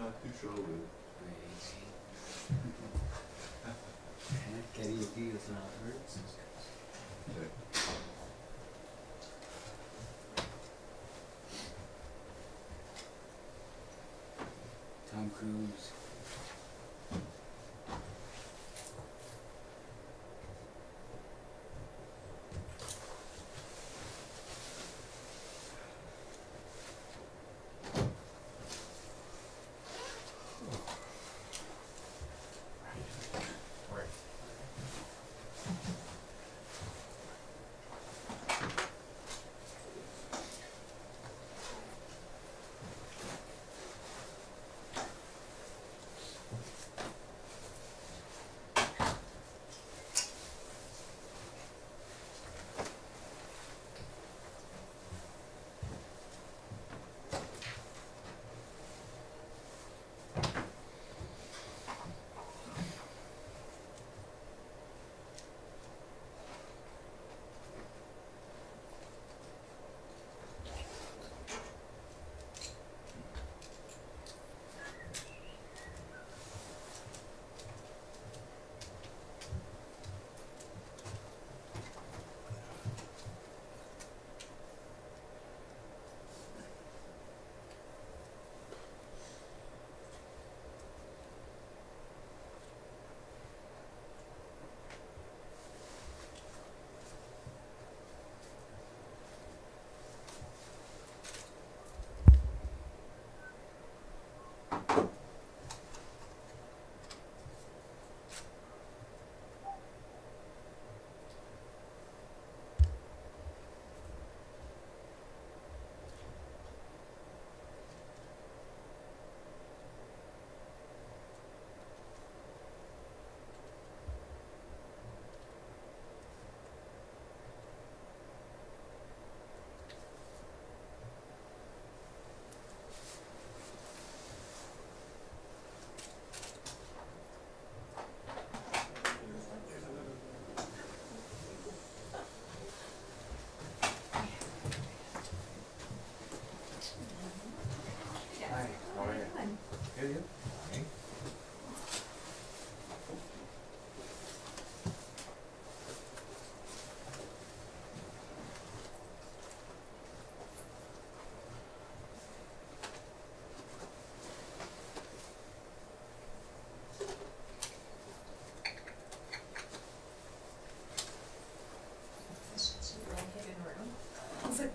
not too sure with. Karaoke is not hurts. Tom Cruise.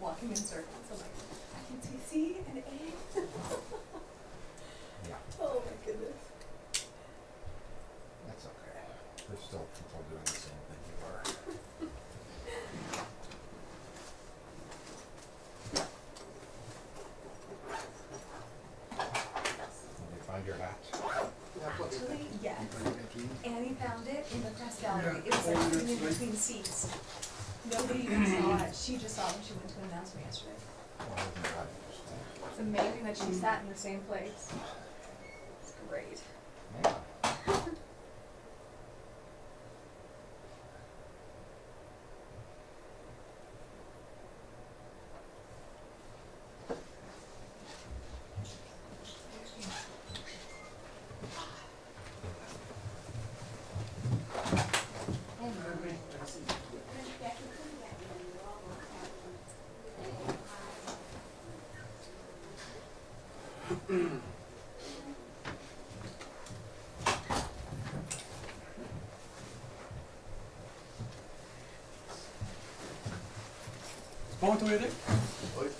Walking in circles. I'm like, I can see C and A. Yeah. Oh my goodness. That's okay. There's still people doing the same thing you are. Did you find your hat? Actually, yes. Annie found it in the press gallery. It was like hidden in between seats. Nobody even saw it. She just saw it when she went to an announcement yesterday. It's amazing that she sat in the same place. It's great. Yeah. Ponto ele. Oi.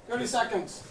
30 seconds.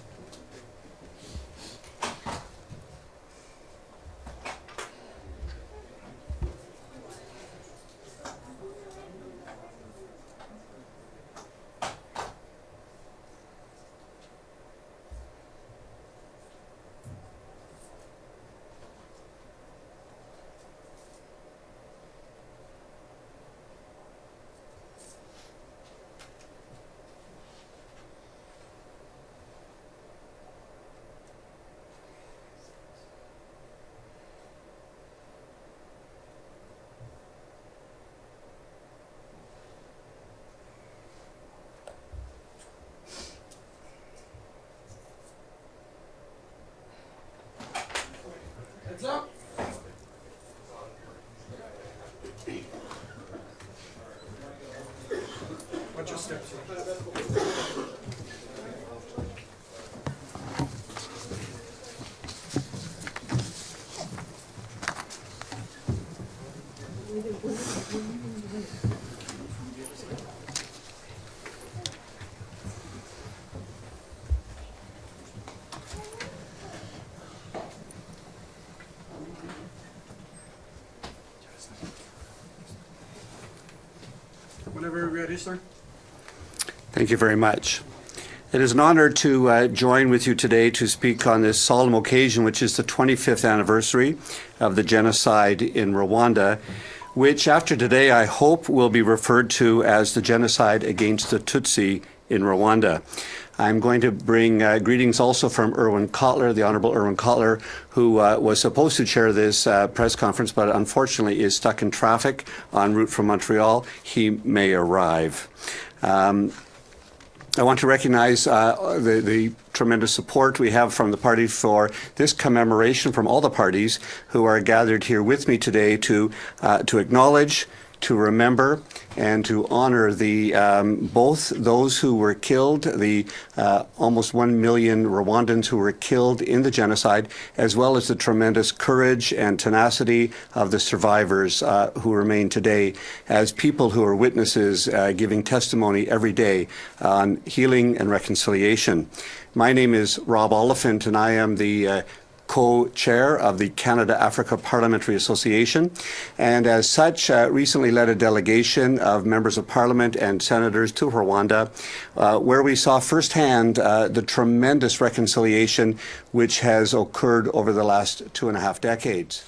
Heads up. Watch your steps here. Whenever you're ready, sir. Thank you very much. It is an honor to join with you today to speak on this solemn occasion, which is the 25th anniversary of the genocide in Rwanda, which after today I hope will be referred to as the genocide against the Tutsi in Rwanda. I'm going to bring greetings also from Erwin Kotler, the Honorable Erwin Kotler, who was supposed to chair this press conference, but unfortunately is stuck in traffic en route from Montreal. He may arrive. I want to recognize the tremendous support we have from the party for this commemoration, from all the parties who are gathered here with me today to acknowledge, to remember, and to honor the both those who were killed, the almost 1 million Rwandans who were killed in the genocide, as well as the tremendous courage and tenacity of the survivors who remain today as people who are witnesses giving testimony every day on healing and reconciliation. My name is Rob Oliphant, and I am the co-chair of the Canada-Africa Parliamentary Association, and as such recently led a delegation of members of Parliament and senators to Rwanda, where we saw firsthand the tremendous reconciliation which has occurred over the last 2.5 decades.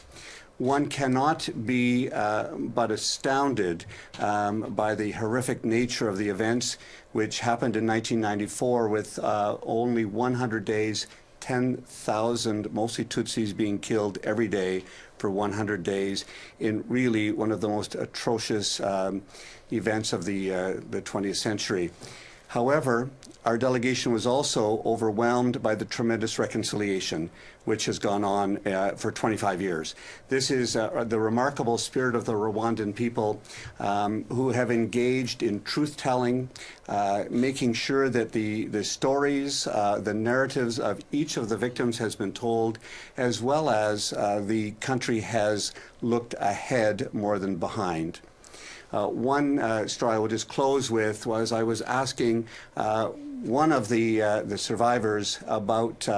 One cannot be but astounded by the horrific nature of the events which happened in 1994 with only 100 days 10,000, mostly Tutsis, being killed every day for 100 days in really one of the most atrocious events of the 20th century. However, our delegation was also overwhelmed by the tremendous reconciliation which has gone on for 25 years. This is the remarkable spirit of the Rwandan people who have engaged in truth-telling, making sure that the stories, the narratives of each of the victims has been told, as well as the country has looked ahead more than behind. One story I will just close with was I was asking one of the survivors about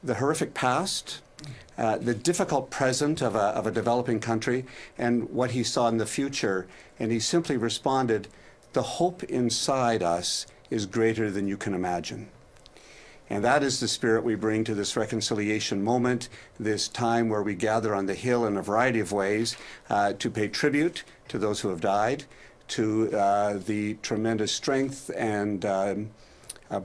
the horrific past, the difficult present of a developing country, and what he saw in the future. And he simply responded, "The hope inside us is greater than you can imagine." And that is the spirit we bring to this reconciliation moment, this time where we gather on the Hill in a variety of ways to pay tribute to those who have died, to the tremendous strength and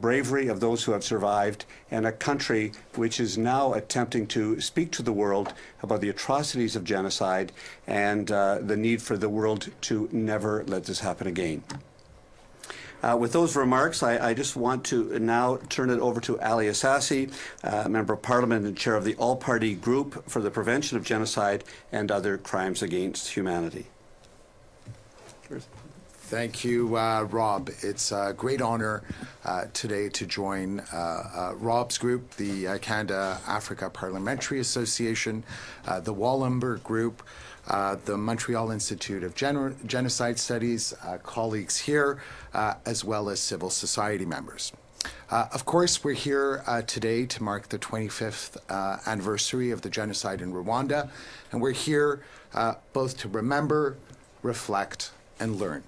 bravery of those who have survived, and a country which is now attempting to speak to the world about the atrocities of genocide and the need for the world to never let this happen again. With those remarks, I just want to now turn it over to Ali Assassi, Member of Parliament and Chair of the All-Party Group for the Prevention of Genocide and Other Crimes Against Humanity. Thank you, Rob. It's a great honor today to join Rob's group, the Canada-Africa Parliamentary Association, the Wallenberg Group, the Montreal Institute of Genocide Studies, colleagues here, as well as civil society members. Of course, we're here today to mark the 25th anniversary of the genocide in Rwanda, and we're here both to remember, reflect, and learn.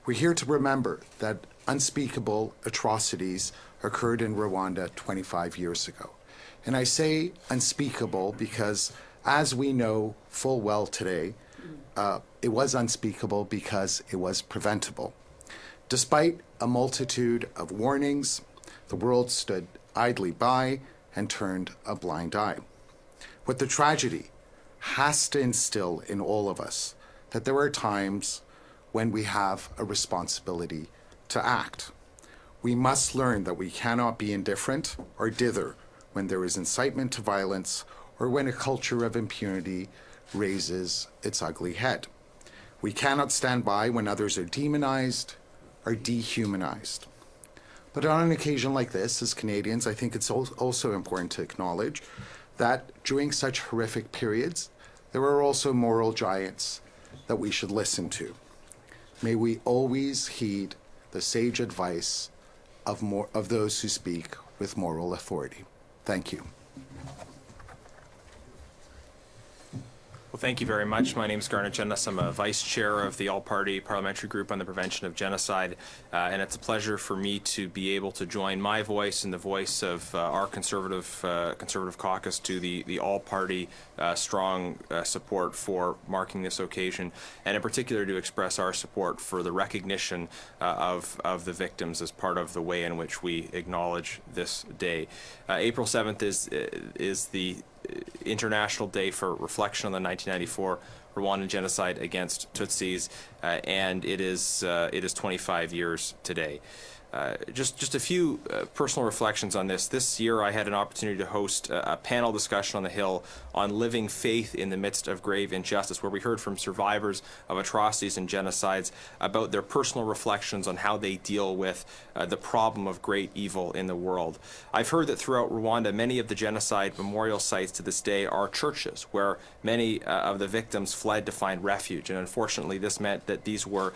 We're here to remember that unspeakable atrocities occurred in Rwanda 25 years ago. And I say unspeakable because, as we know full well today, it was unspeakable because it was preventable. Despite a multitude of warnings, the world stood idly by and turned a blind eye. What the tragedy has to instill in all of us, that there are times when we have a responsibility to act. We must learn that we cannot be indifferent or dither when there is incitement to violence or when a culture of impunity raises its ugly head. We cannot stand by when others are demonized or dehumanized. But on an occasion like this, as Canadians, I think it's also important to acknowledge that during such horrific periods, there are also moral giants that we should listen to. May we always heed the sage advice of those who speak with moral authority. Thank you. Well, thank you very much. My name is Garnet Jennis. I'm a vice chair of the all-party parliamentary group on the prevention of genocide, and it's a pleasure for me to be able to join my voice and the voice of our conservative caucus to the all-party strong support for marking this occasion, and in particular to express our support for the recognition of the victims as part of the way in which we acknowledge this day. April 7th is the International Day for Reflection on the 1994 Rwandan genocide against Tutsis, and it is 25 years today. Just a few personal reflections on this. This year I had an opportunity to host a panel discussion on the Hill on living faith in the midst of grave injustice, where we heard from survivors of atrocities and genocides about their personal reflections on how they deal with the problem of great evil in the world. I've heard that throughout Rwanda, many of the genocide memorial sites to this day are churches where many of the victims fled to find refuge, and unfortunately this meant that these were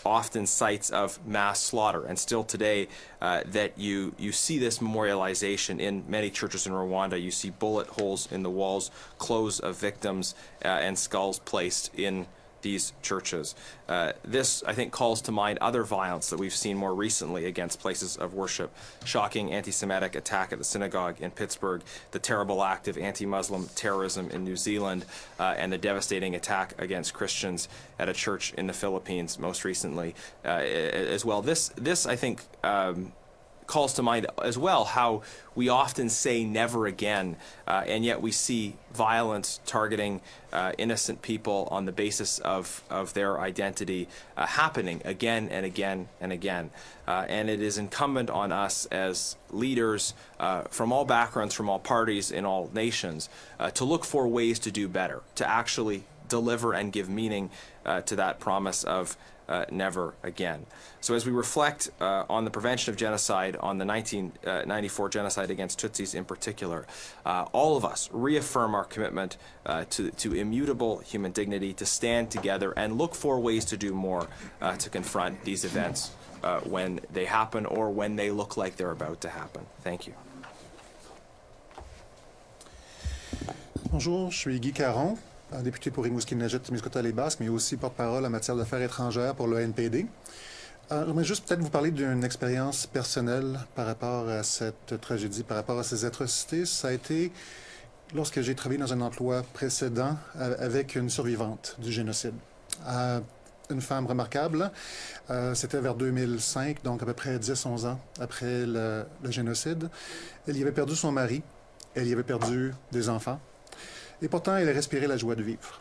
often sites of mass slaughter, and still today that you see this memorialization in many churches in Rwanda. You see bullet holes in the walls, clothes of victims, and skulls placed in these churches. This, I think, calls to mind other violence that we've seen more recently against places of worship. Shocking anti-Semitic attack at the synagogue in Pittsburgh, the terrible act of anti-Muslim terrorism in New Zealand, and the devastating attack against Christians at a church in the Philippines most recently as well. This I think, calls to mind as well how we often say never again, and yet we see violence targeting innocent people on the basis of their identity happening again and again and again. And it is incumbent on us as leaders from all backgrounds, from all parties, in all nations, to look for ways to do better, to actually deliver and give meaning to that promise of never again. So as we reflect on the prevention of genocide, on the 1994 genocide against Tutsis in particular, all of us reaffirm our commitment to immutable human dignity, to stand together and look for ways to do more to confront these events when they happen or when they look like they're about to happen. Thank you. Bonjour, je suis Guy Caron, député pour Rimouski-Nejet-Témiscouata-les-Basques, mais aussi porte-parole en matière d'affaires étrangères pour le NPD. J'aimerais juste peut-être vous parler d'une expérience personnelle par rapport à cette tragédie, par rapport à ces atrocités. Ça a été lorsque j'ai travaillé dans un emploi précédent avec une survivante du génocide. Une femme remarquable. C'était vers 2005, donc à peu près 10-11 ans après le génocide. Elle y avait perdu son mari, elle y avait perdu des enfants. Et pourtant, elle a respiré la joie de vivre.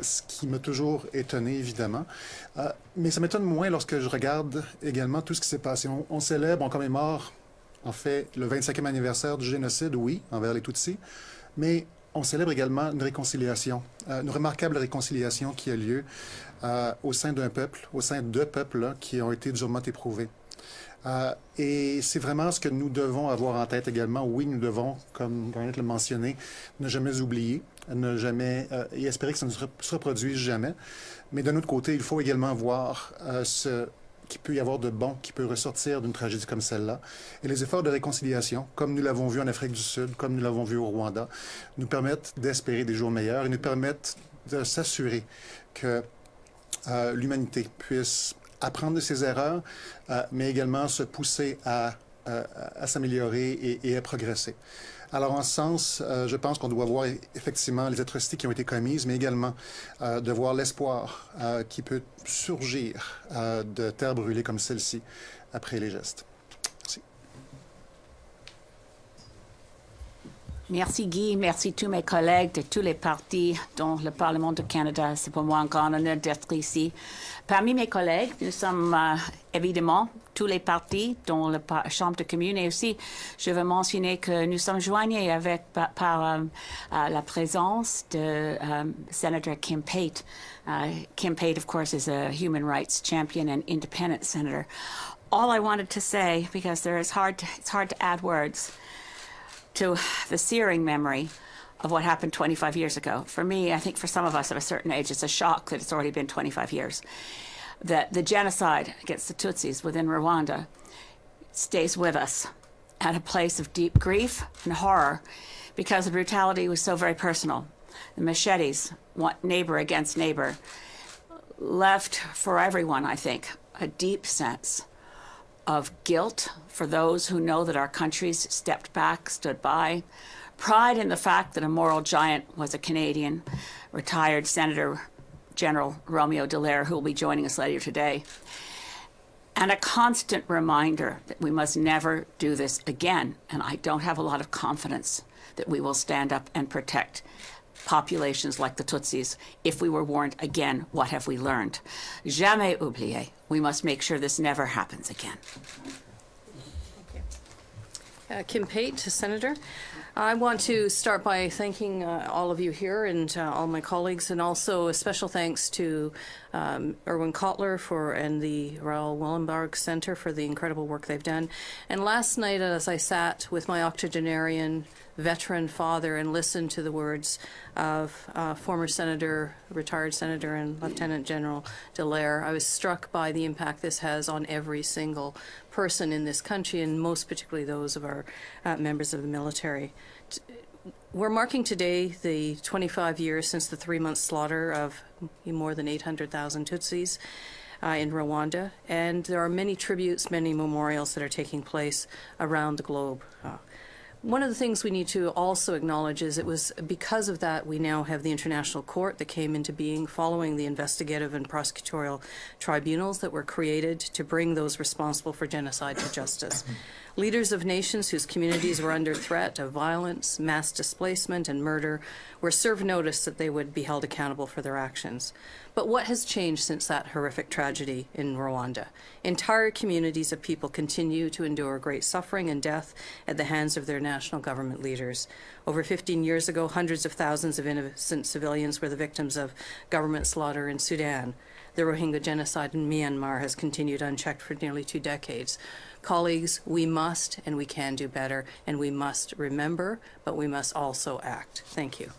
Ce qui m'a toujours étonné, évidemment. Mais ça m'étonne moins lorsque je regarde également tout ce qui s'est passé. On célèbre, on commémore, en fait, le 25e anniversaire du génocide, oui, envers les Tutsis, mais on célèbre également une réconciliation, une remarquable réconciliation qui a lieu au sein d'un peuple, au sein de peuples là, qui ont été durement éprouvés. Et c'est vraiment ce que nous devons avoir en tête également. Oui, nous devons, comme Garnet l'a mentionné, ne jamais oublier, ne jamais, et espérer que ça ne se reproduise jamais. Mais d'un autre côté, il faut également voir qu'il peut y avoir de bon qui peut ressortir d'une tragédie comme celle-là. Et les efforts de réconciliation, comme nous l'avons vu en Afrique du Sud, comme nous l'avons vu au Rwanda, nous permettent d'espérer des jours meilleurs et nous permettent de s'assurer que l'humanité puisse apprendre de ses erreurs, mais également se pousser à s'améliorer et à progresser. Alors, en ce sens, je pense qu'on doit voir effectivement les atrocités qui ont été commises, mais également de voir l'espoir qui peut surgir de terres brûlées comme celle-ci après les gestes. Merci. Merci Guy, merci tous mes collègues de tous les partis, dont le Parlement du Canada. C'est pour moi un grand honneur d'être ici. Parmi mes collègues, nous sommes évidemment tous les partis, dont la Chambre de commune, et aussi je veux mentionner que nous sommes joignés avec par la présence de Senator Kim Pate. Kim Pate, of course, is a human rights champion and independent senator. All I wanted to say, because it's hard to add words to the searing memory of what happened 25 years ago. For me, I think for some of us of a certain age, it's a shock that it's already been 25 years. That the genocide against the Tutsis within Rwanda stays with us at a place of deep grief and horror because the brutality was so very personal. The machetes, neighbor against neighbor, left for everyone, I think, a deep sense of guilt for those who know that our countries stepped back, stood by, pride in the fact that a moral giant was a Canadian, retired Senator General Romeo Dallaire, who will be joining us later today, and a constant reminder that we must never do this again. And I don't have a lot of confidence that we will stand up and protect populations like the Tutsis. If we were warned again, what have we learned? Jamais oublié. We must make sure this never happens again. Thank you. Kim Pate, Senator. I want to start by thanking all of you here and all my colleagues, and also a special thanks to Erwin Kotler and the Raoul Wallenberg Centre for the incredible work they've done. And last night, as I sat with my octogenarian veteran father and listened to the words of former Senator, retired Senator and Lieutenant General Dallaire, I was struck by the impact this has on every single person in this country, and most particularly those of our members of the military. We're marking today the 25 years since the 3-month slaughter of more than 800,000 Tutsis in Rwanda, and there are many tributes, many memorials that are taking place around the globe. One of the things we need to also acknowledge is it was because of that we now have the International Court that came into being following the investigative and prosecutorial tribunals that were created to bring those responsible for genocide to justice. Leaders of nations whose communities were under threat of violence, mass displacement, and murder were served notice that they would be held accountable for their actions. But what has changed since that horrific tragedy in Rwanda? Entire communities of people continue to endure great suffering and death at the hands of their national government leaders. Over 15 years ago, hundreds of thousands of innocent civilians were the victims of government slaughter in Sudan. The Rohingya genocide in Myanmar has continued unchecked for nearly 2 decades. Colleagues, we must and we can do better, and we must remember, but we must also act. Thank you.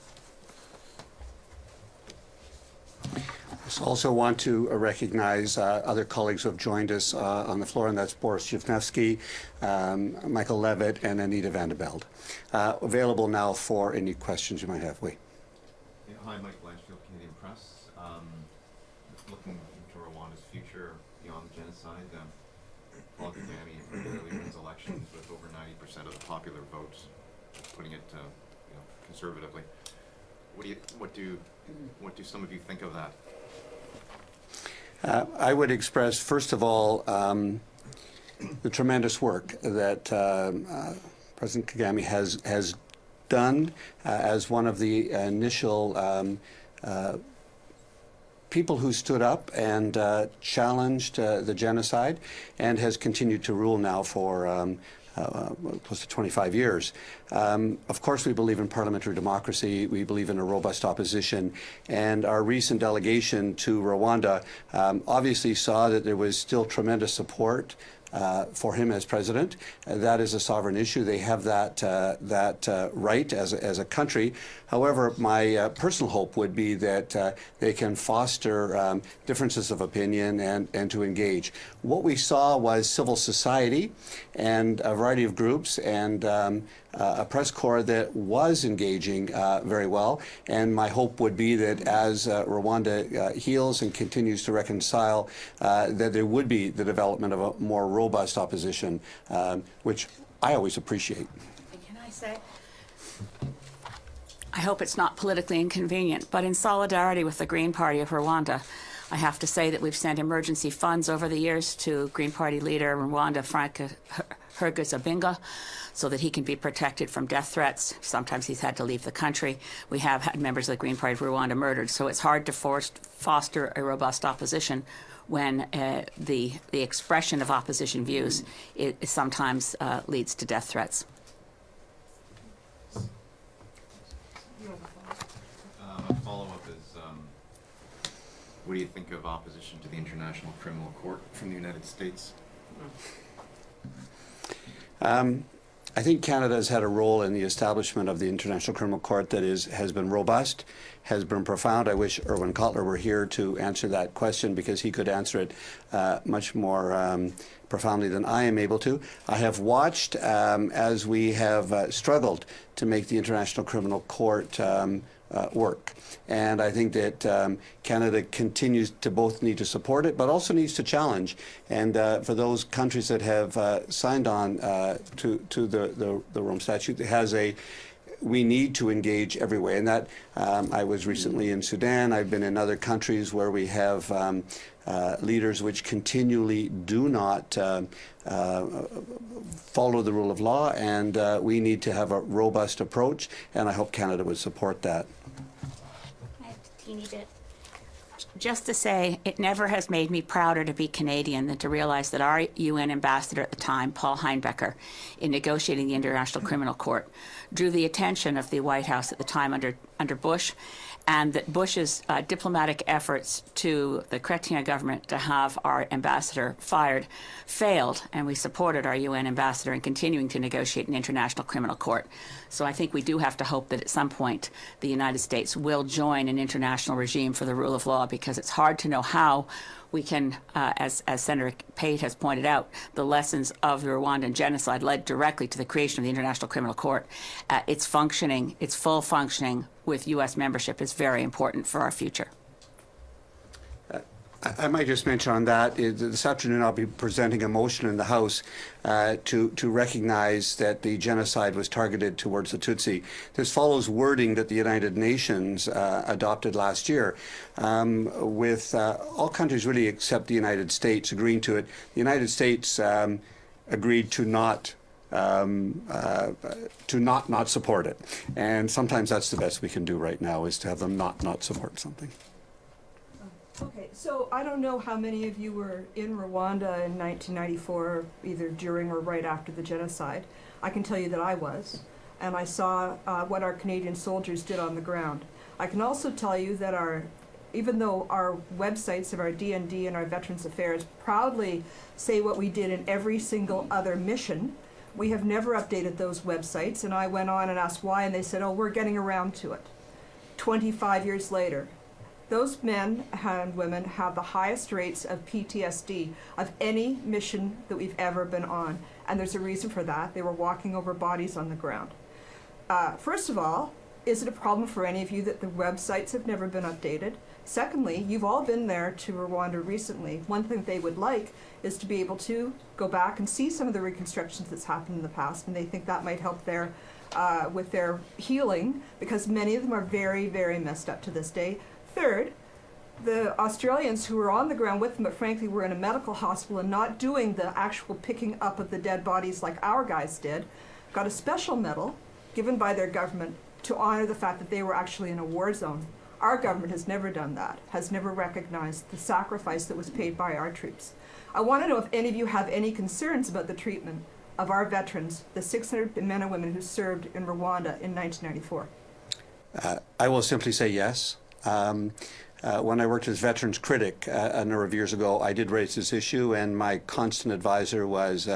I also want to recognize other colleagues who have joined us on the floor, and that's Boris Zhivnevsky, Michael Levitt, and Anita Vandevelde. Available now for any questions you might have. Wait. Yeah, hi, Mike Blanchfield, Canadian Press. Looking into Rwanda's future beyond the genocide, Paul Kagame regularly wins elections with over 90% of the popular votes, putting it conservatively. What do some of you think of that? I would express, first of all, the tremendous work that President Kagame has done as one of the initial people who stood up and challenged the genocide, and has continued to rule now for close to 25 years. Of course, we believe in parliamentary democracy. We believe in a robust opposition. And our recent delegation to Rwanda obviously saw that there was still tremendous support for him as president. That is a sovereign issue. They have that right as a country. However, my personal hope would be that they can foster differences of opinion and to engage. What we saw was civil society and a variety of groups and a press corps that was engaging very well. And my hope would be that as Rwanda heals and continues to reconcile, that there would be the development of a more robust opposition, which I always appreciate. Can I say? I hope it's not politically inconvenient, but in solidarity with the Green Party of Rwanda, I have to say that we've sent emergency funds over the years to Green Party leader Rwanda Frank Hergezabinga so that he can be protected from death threats. Sometimes he's had to leave the country. We have had members of the Green Party of Rwanda murdered, so it's hard to foster a robust opposition when the expression of opposition views it sometimes leads to death threats. A follow-up is, what do you think of opposition to the International Criminal Court from the United States? I think Canada has had a role in the establishment of the International Criminal Court that has been robust, has been profound. I wish Erwin Kotler were here to answer that question because he could answer it much more profoundly than I am able to. I have watched as we have struggled to make the International Criminal Court work. And I think that Canada continues to both need to support it, but also needs to challenge. And for those countries that have signed on to the Rome Statute, it has we need to engage every way. And that, I was recently in Sudan. I've been in other countries where we have leaders which continually do not follow the rule of law, and we need to have a robust approach, and I hope Canada would support that. I have a teeny bit. Just to say, it never has made me prouder to be Canadian than to realize that our UN ambassador at the time, Paul Heinbecker, in negotiating the International Criminal Court, drew the attention of the White House at the time under Bush, and that Bush's diplomatic efforts to the Chrétien government to have our ambassador fired failed, and we supported our UN ambassador in continuing to negotiate an international criminal court. So I think we do have to hope that at some point the United States will join an international regime for the rule of law, because it's hard to know how we can, as Senator Pate has pointed out, the lessons of the Rwandan genocide led directly to the creation of the International Criminal Court. Its functioning, its full functioning with U.S. membership is very important for our future. I might just mention on that, this afternoon I'll be presenting a motion in the House to recognize that the genocide was targeted towards the Tutsi. This follows wording that the United Nations adopted last year, with all countries really except the United States agreeing to it. The United States agreed to not support it, and sometimes that's the best we can do right now, is to have them not support something. Okay, so I don't know how many of you were in Rwanda in 1994, either during or right after the genocide. I can tell you that I was, and I saw what our Canadian soldiers did on the ground. I can also tell you that even though our websites of our DND and our Veterans Affairs proudly say what we did in every single other mission, we have never updated those websites, and I went on and asked why, and they said, oh, we're getting around to it. 25 years later, those men and women have the highest rates of PTSD of any mission that we've ever been on. And there's a reason for that. They were walking over bodies on the ground. First of all, is it a problem for any of you that the websites have never been updated? Secondly, you've all been there to Rwanda recently. One thing they would like is to be able to go back and see some of the reconstructions that's happened in the past, and they think that might help with their healing, because many of them are very, very messed up to this day. Third, the Australians who were on the ground with them, but frankly were in a medical hospital and not doing the actual picking up of the dead bodies like our guys did, got a special medal given by their government to honor the fact that they were actually in a war zone. Our government has never done that, has never recognized the sacrifice that was paid by our troops. I want to know if any of you have any concerns about the treatment of our veterans, the 600 men and women who served in Rwanda in 1994. I will simply say yes. when I worked as veterans critic a number of years ago, I did raise this issue, and my constant advisor was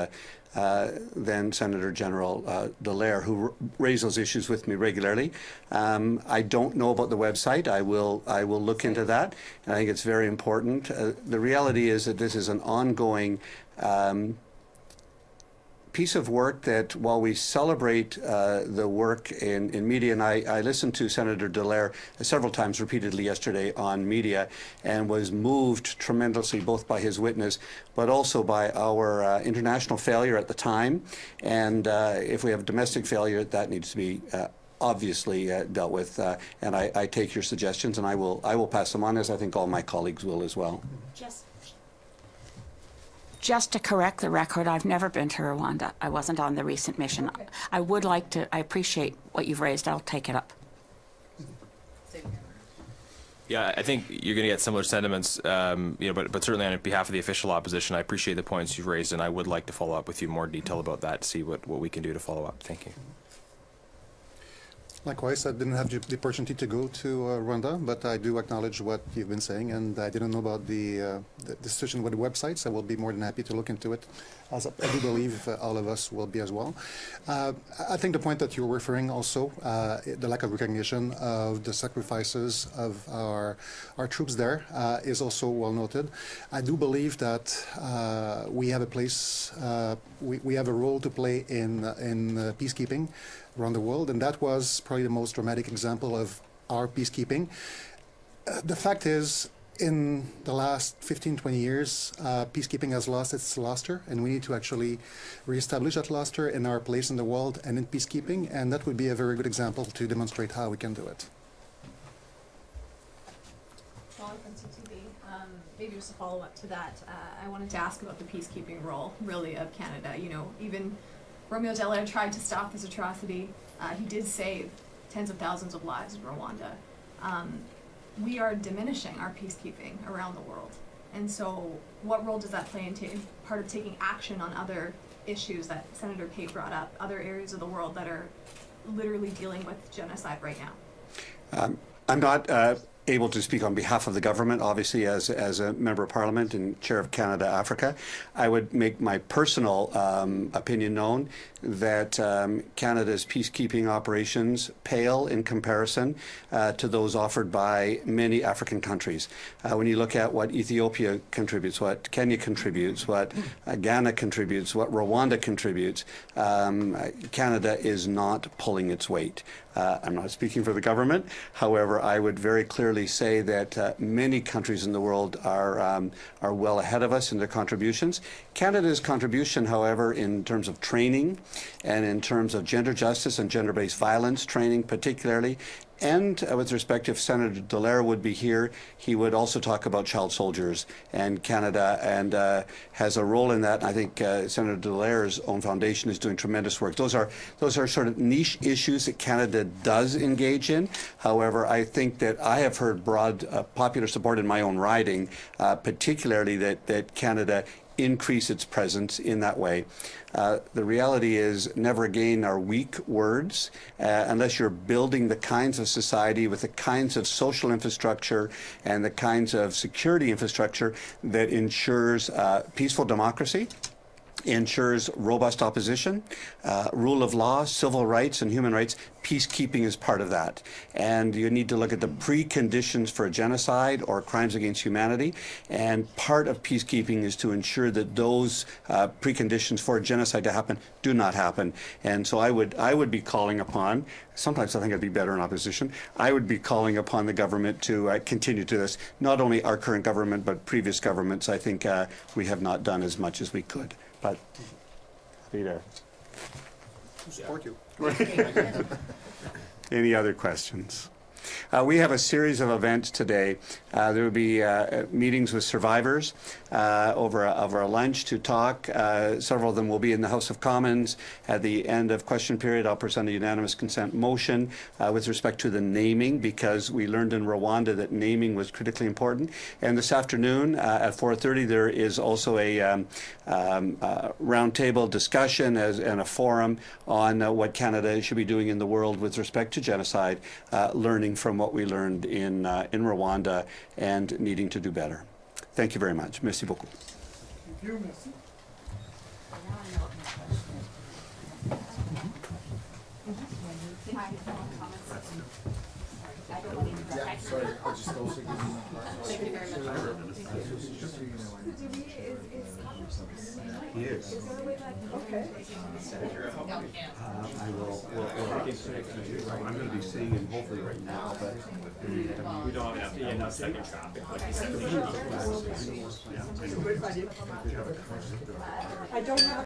then Senator General Dallaire, who raised those issues with me regularly. I don't know about the website. I will look into that, and I think it's very important. The reality is that this is an ongoing piece of work that, while we celebrate the work in media, and I listened to Senator Dallaire several times repeatedly yesterday on media, and was moved tremendously both by his witness but also by our international failure at the time. And if we have domestic failure, that needs to be obviously dealt with. And I take your suggestions, and I will pass them on, as I think all my colleagues will as well. Just to correct the record, I've never been to Rwanda. I wasn't on the recent mission. Okay. I would like to, I appreciate what you've raised. I'll take it up. Yeah, I think you're going to get similar sentiments, but certainly on behalf of the official opposition, I appreciate the points you've raised, and I would like to follow up with you in more detail about that, to see what we can do to follow up. Thank you. Likewise, I didn't have the opportunity to go to Rwanda, but I do acknowledge what you've been saying, and I didn't know about the situation with the websites. I will be more than happy to look into it, as I do believe all of us will be as well. I think the point that you're referring also, the lack of recognition of the sacrifices of our troops there, is also well noted. I do believe that we have a place, we have a role to play in peacekeeping around the world, and that was probably the most dramatic example of our peacekeeping. The fact is, in the last 15, 20 years, peacekeeping has lost its luster, and we need to actually reestablish that luster in our place in the world and in peacekeeping, and that would be a very good example to demonstrate how we can do it. From CTV. Maybe just a follow-up to that, I wanted to ask about the peacekeeping role, really, of Canada. You know, even Romeo Dallaire tried to stop this atrocity. He did save tens of thousands of lives in Rwanda. We are diminishing our peacekeeping around the world. And so what role does that play in part of taking action on other issues that Senator Pate brought up, other areas of the world that are literally dealing with genocide right now? I'm not able to speak on behalf of the government, obviously, as a member of Parliament and chair of Canada Africa. I would make my personal opinion known that Canada's peacekeeping operations pale in comparison to those offered by many African countries. When you look at what Ethiopia contributes, what Kenya contributes, what Ghana contributes, what Rwanda contributes, Canada is not pulling its weight. I'm not speaking for the government. However, I would very clearly say that many countries in the world are well ahead of us in their contributions. Canada's contribution, however, in terms of training and in terms of gender justice and gender-based violence training particularly, and with respect, if Senator Dallaire would be here, he would also talk about child soldiers and Canada, and has a role in that. And I think Senator Dallaire's own foundation is doing tremendous work. Those are sort of niche issues that Canada does engage in. However, I think that I have heard broad popular support in my own riding, particularly that Canada increase its presence in that way. The reality is, never again are weak words unless you're building the kinds of society with the kinds of social infrastructure and the kinds of security infrastructure that ensures peaceful democracy, ensures robust opposition, rule of law, civil rights, and human rights. Peacekeeping is part of that. And you need to look at the preconditions for a genocide or crimes against humanity. And part of peacekeeping is to ensure that those preconditions for a genocide to happen do not happen. And so I would be calling upon, sometimes I think I'd be better in opposition, I would be calling upon the government to continue to this. Not only our current government, but previous governments. I think we have not done as much as we could. But be there. Support you. Any other questions? We have a series of events today. There will be meetings with survivors over a lunch to talk. Several of them will be in the House of Commons. At the end of question period, I'll present a unanimous consent motion with respect to the naming, because we learned in Rwanda that naming was critically important. And this afternoon at 4:30, there is also a roundtable discussion and a forum on what Canada should be doing in the world with respect to genocide, learning from what we learned in Rwanda and needing to do better. Thank you very much. Merci beaucoup. Thank you, merci. Thank you very much. He is. Okay. I will. I'm going to be seeing him hopefully right now, but We don't have enough second copy. I don't have